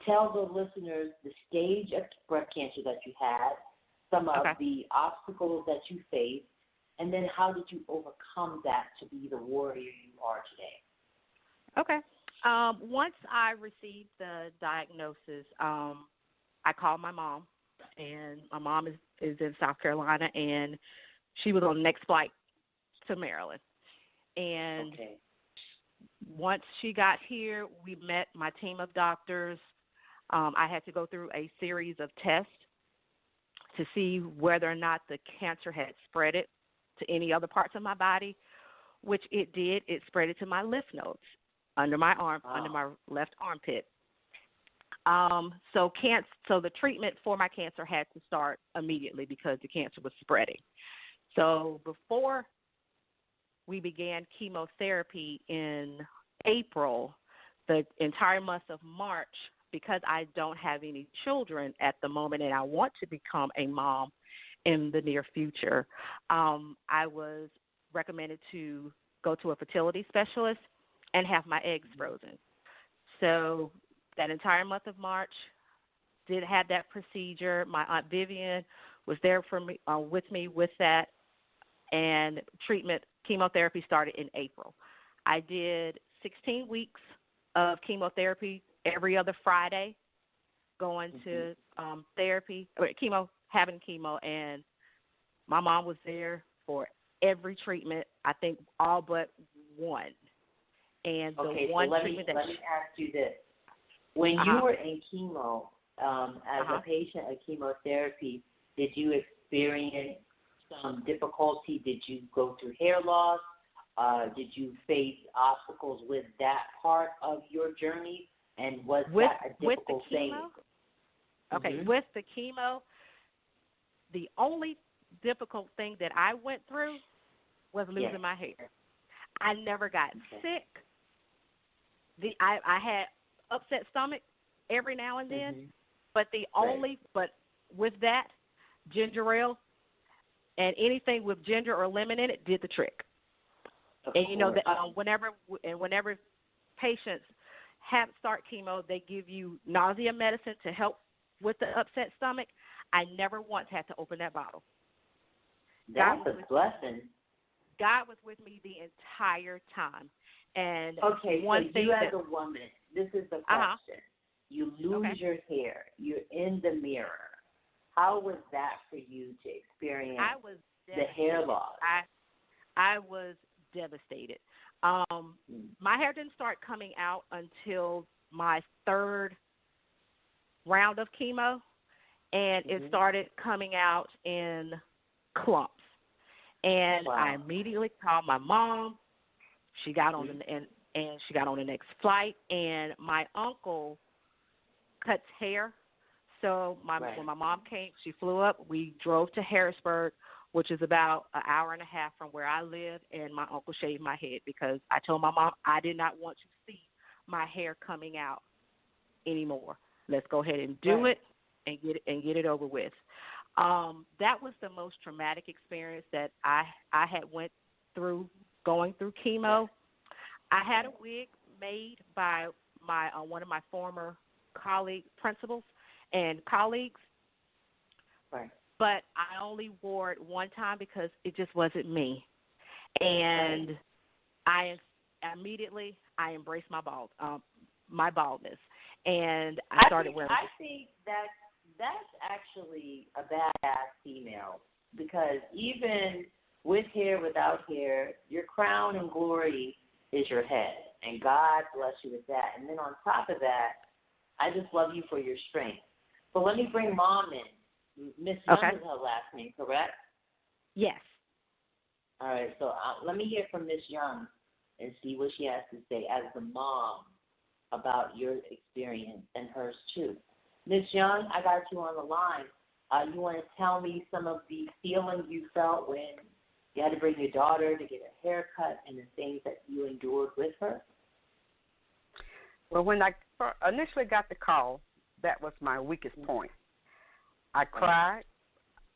tell the listeners the stage of breast cancer that you had, some of the obstacles that you faced, and then how did you overcome that to be the warrior you are today? Okay. Once I received the diagnosis, I called my mom, and my mom is in South Carolina, and she was on the next flight to Maryland. And once she got here, we met my team of doctors. I had to go through a series of tests to see whether or not the cancer had spread it to any other parts of my body, which it did. It spread it to my lymph nodes under my arm, under my left armpit. So the treatment for my cancer had to start immediately because the cancer was spreading. So before we began chemotherapy in April, the entire month of March, because I don't have any children at the moment and I want to become a mom in the near future, I was recommended to go to a fertility specialist and have my eggs frozen. So that entire month of March, did have that procedure. My Aunt Vivian was there for me, with me with that, and chemotherapy started in April. I did 16 weeks of chemotherapy every other Friday, going to therapy, or having chemo, and my mom was there for every treatment, I think all but one. And the one treatment let me ask you this. When you were in chemo, as a patient of chemotherapy, did you experience some difficulty? Did you go through hair loss? Did you face obstacles with that part of your journey? And was that a difficult thing? Okay, with the chemo, the only difficult thing that I went through was losing my hair. I never got sick. I had upset stomach every now and then, but but with that, ginger ale and anything with ginger or lemon in it did the trick. And you know that whenever patients start chemo, they give you nausea medicine to help with the upset stomach. I never once had to open that bottle. That's a blessing. God was with me the entire time. And one thing as a woman, this is the question. You lose your hair. You're in the mirror. How was that for you to experience the hair loss? I was devastated. My hair didn't start coming out until my third round of chemo, and it started coming out in clumps. And I immediately called my mom. She got on and she got on the next flight, and my uncle cuts hair. So when my mom came, she flew up. We drove to Harrisburg, which is about an hour and a half from where I live, and my uncle shaved my head because I told my mom I did not want to see my hair coming out anymore. Let's go ahead and do it and get it over with. That was the most traumatic experience that I had went through going through chemo. I had a wig made by one of my former principals and colleagues, but I only wore it one time because it just wasn't me. And I immediately embraced my baldness, and I started wearing. I think that's actually a badass female, because even with hair, without hair, your crown and glory is your head, and God bless you with that. And then on top of that, I just love you for your strength. So let me bring Mom in. Miss Young is her last name, correct? Yes. All right, so let me hear from Miss Young and see what she has to say as the mom about your experience and hers too. Miss Young, I got you on the line. You want to tell me some of the feelings you felt when you had to bring your daughter to get a haircut and the things that you endured with her? Well, when I initially got the call, that was my weakest point. I cried.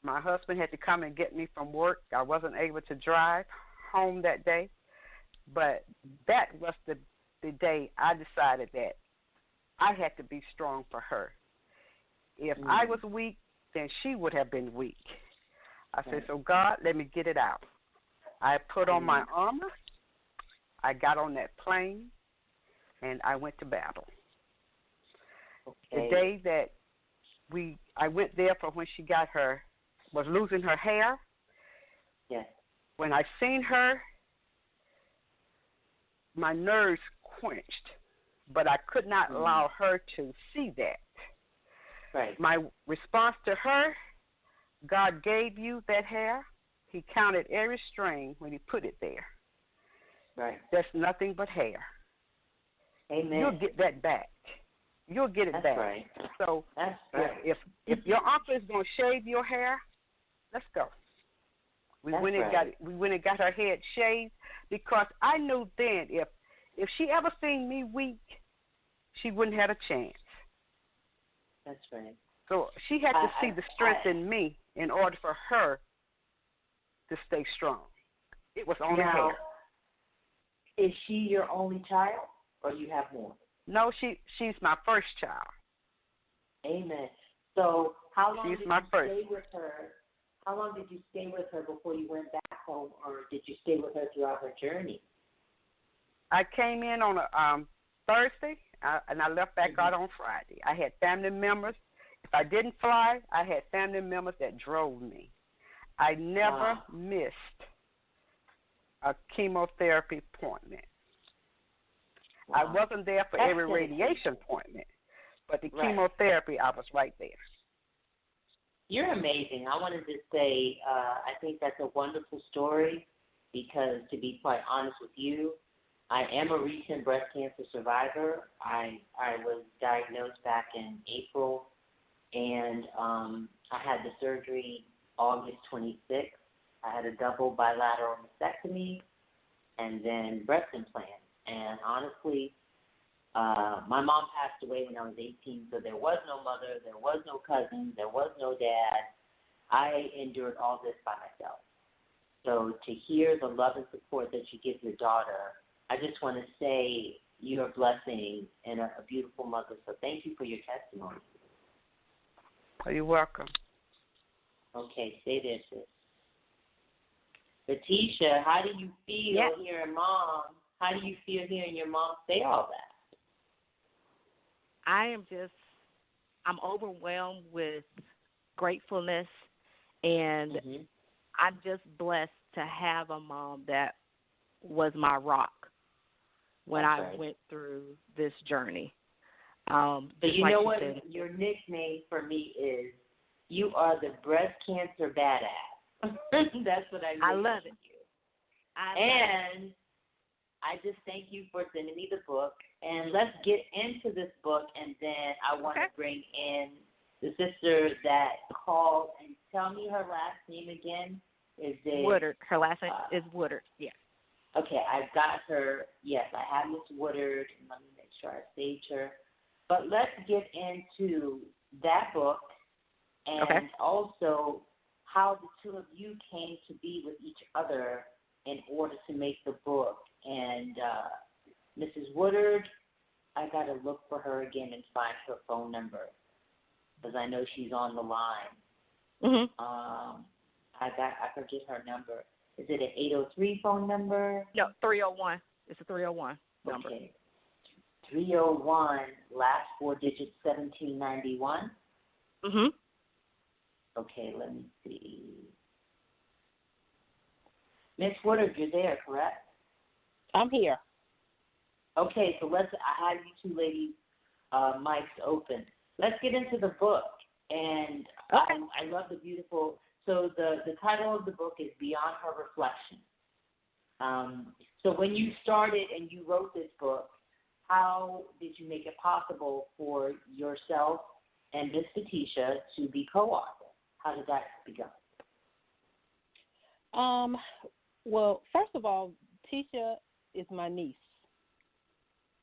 My husband had to come and get me from work. I wasn't able to drive home that day. But that was the day I decided that I had to be strong for her. If I was weak, then she would have been weak. I said, so God, let me get it out. I put on my armor. I got on that plane, and I went to battle. The day that I went there for when she was losing her hair. Yes. When I seen her, my nerves quenched, but I could not allow her to see that. Right. My response to her, God gave you that hair. He counted every string when he put it there. Right. That's nothing but hair. Amen. You'll get that back. You'll get it back. Right. So that's right. If your uncle is going to shave your hair, let's go. We went and got her head shaved because I knew then if she ever seen me weak, she wouldn't have a chance. That's right. So she had to see the strength in me in order for her to stay strong. It was only hair. Is she your only child, or you have more? No, she's my first child. Amen. So how long did you stay with her? How long did you stay with her before you went back home, or did you stay with her throughout her journey? I came in on a Thursday, and I left back out on Friday. I had family members. If I didn't fly, I had family members that drove me. I never missed a chemotherapy appointment. I wasn't there for every radiation appointment, but the chemotherapy, I was right there. You're amazing. I wanted to say I think that's a wonderful story because, to be quite honest with you, I am a recent breast cancer survivor. I was diagnosed back in April, and I had the surgery August 26th. I had a double bilateral mastectomy and then breast implant. And honestly, my mom passed away when I was 18, so there was no mother, there was no cousin, there was no dad. I endured all this by myself. So to hear the love and support that you give your daughter, I just want to say you're a blessing and a beautiful mother. So thank you for your testimony. Oh, you're welcome. Okay, stay there, sis. Vatesha, how do you feel hearing Mom? How do you feel hearing your mom say all that? I'm overwhelmed with gratefulness, and I'm just blessed to have a mom that was my rock when I went through this journey. You know what your nickname for me is? You are the breast cancer badass. That's what I love it. And I just thank you for sending me the book. And let's get into this book, and then I want to bring in the sister that called. And tell me her last name again. Is it Woodard? Her last name is Woodard. Yes. Okay, I've got her. Yes, I have Miss Woodard. Let me make sure I saved her. But let's get into that book and also how the two of you came to be with each other in order to make the book. And Mrs. Woodard, I got to look for her again and find her phone number because I know she's on the line. I forget her number. Is it an 803 phone number? No, 301. It's a 301 number. Okay. 301, last four digits, 1791. Okay, let me see. Miss Woodard, you're there, correct? I'm here. Okay, so I have you two ladies mics open. Let's get into the book. And I love the beautiful, so the title of the book is Beyond Her Reflection. So when you started and you wrote this book, how did you make it possible for yourself and Miss Vatesha to be co-author? How did that begin? Well, first of all, Tisha is my niece.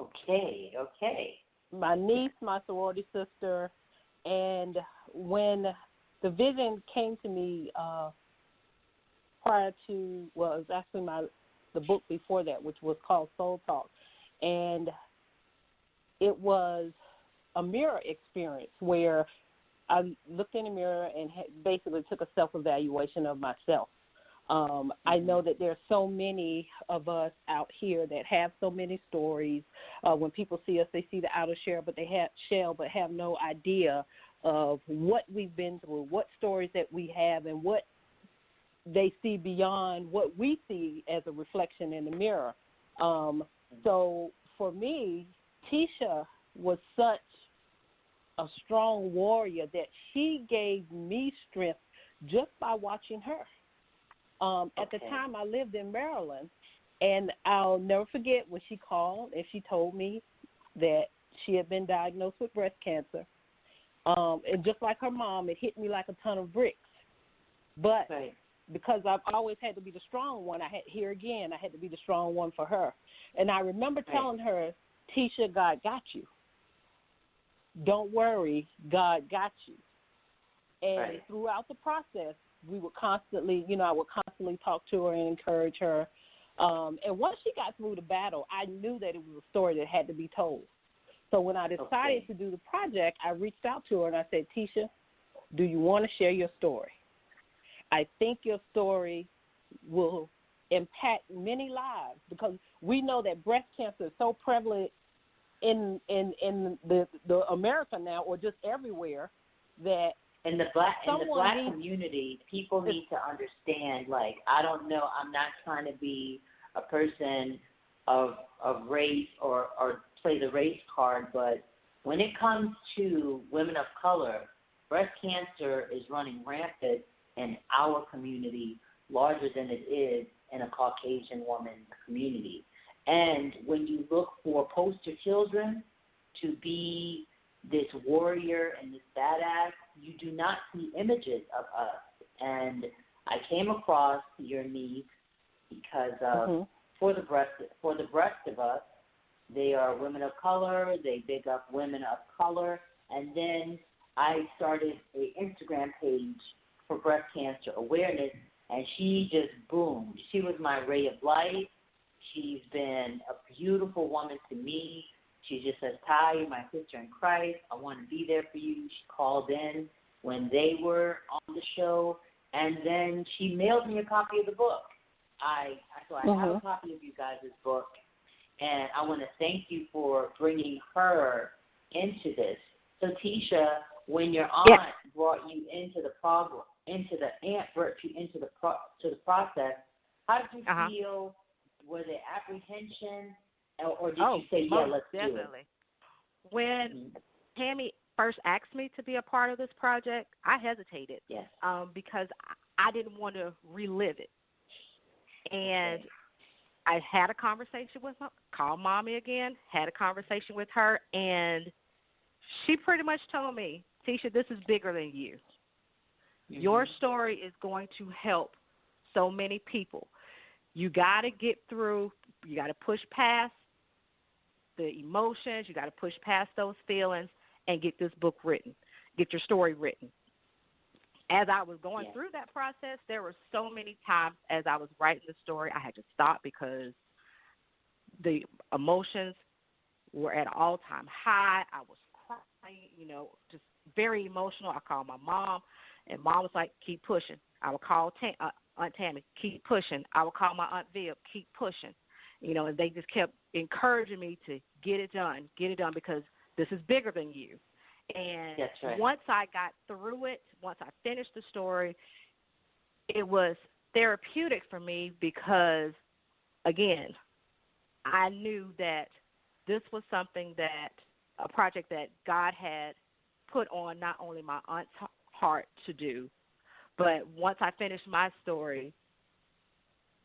Okay. My niece, my sorority sister, and when the vision came to me prior to, well, it was actually the book before that, which was called Soul Talk, and it was a mirror experience where I looked in the mirror and basically took a self-evaluation of myself. I know that there are so many of us out here that have so many stories. When people see us, they see the outer shell, but they have no idea of what we've been through, what stories that we have, and what they see beyond what we see as a reflection in the mirror. So for me, Tisha was such a strong warrior that she gave me strength just by watching her. At the time, I lived in Maryland, and I'll never forget when she called and she told me that she had been diagnosed with breast cancer. And just like her mom, it hit me like a ton of bricks. But because I've always had to be the strong one, I had to be the strong one for her. And I remember telling her, Tisha, God got you. Don't worry, God got you. And throughout the process, we would constantly, I would constantly talk to her and encourage her. And once she got through the battle, I knew that it was a story that had to be told. So when I decided to do the project, I reached out to her and I said, Tisha, do you want to share your story? I think your story will impact many lives because we know that breast cancer is so prevalent in the America now, or just everywhere, that in the black community, people need to understand. Like, I don't know, I'm not trying to be a person of race or play the race card, but when it comes to women of color, breast cancer is running rampant in our community, larger than it is in a Caucasian woman community. And when you look for poster children to be this warrior and this badass, you do not see images of us. And I came across your niece because for the breast of us, they are women of color. They big up women of color. And then I started an Instagram page for breast cancer awareness, and she just boomed. She was my ray of light. She's been a beautiful woman to me. She just says, Ty, you're my sister in Christ. I want to be there for you. She called in when they were on the show, and then she mailed me a copy of the book. I have a copy of you guys' book, and I want to thank you for bringing her into this. So, Tisha, when your aunt brought you into the program, to the process, how did you feel? Was it apprehension, or did you say, let's definitely. do it? When Tammy first asked me to be a part of this project, I hesitated because I didn't want to relive it. And I had a conversation with her, called Mommy again, had a conversation with her, and she pretty much told me, Tisha, this is bigger than you. Mm-hmm. Your story is going to help so many people. You got to get through, you got to push past the emotions, you got to push past those feelings and get this book written, get your story written. As I was going through that process, there were so many times as I was writing the story, I had to stop because the emotions were at an all-time high. I was crying, just very emotional. I called my mom, and Mom was like, keep pushing. I would call Aunt Tammy, keep pushing. I would call my Aunt Viv, keep pushing. And they just kept encouraging me to get it done because this is bigger than you. And once I got through it, once I finished the story, it was therapeutic for me because, again, I knew that this was something a project that God had put on not only my aunt's heart to do, but once I finished my story,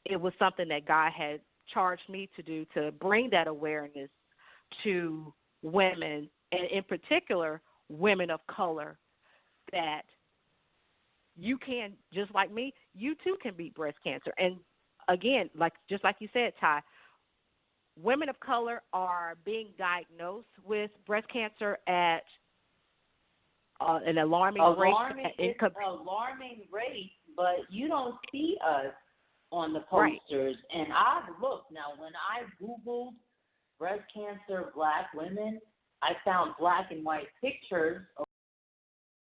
it was something that God had charged me to do, to bring that awareness to women, and in particular, women of color, that you can, just like me, you too can beat breast cancer. And again, just like you said, Ty, women of color are being diagnosed with breast cancer at an alarming rate. Alarming rate, but you don't see us on the posters. Right. And I've looked. Now, when I Googled breast cancer black women, I found black and white pictures,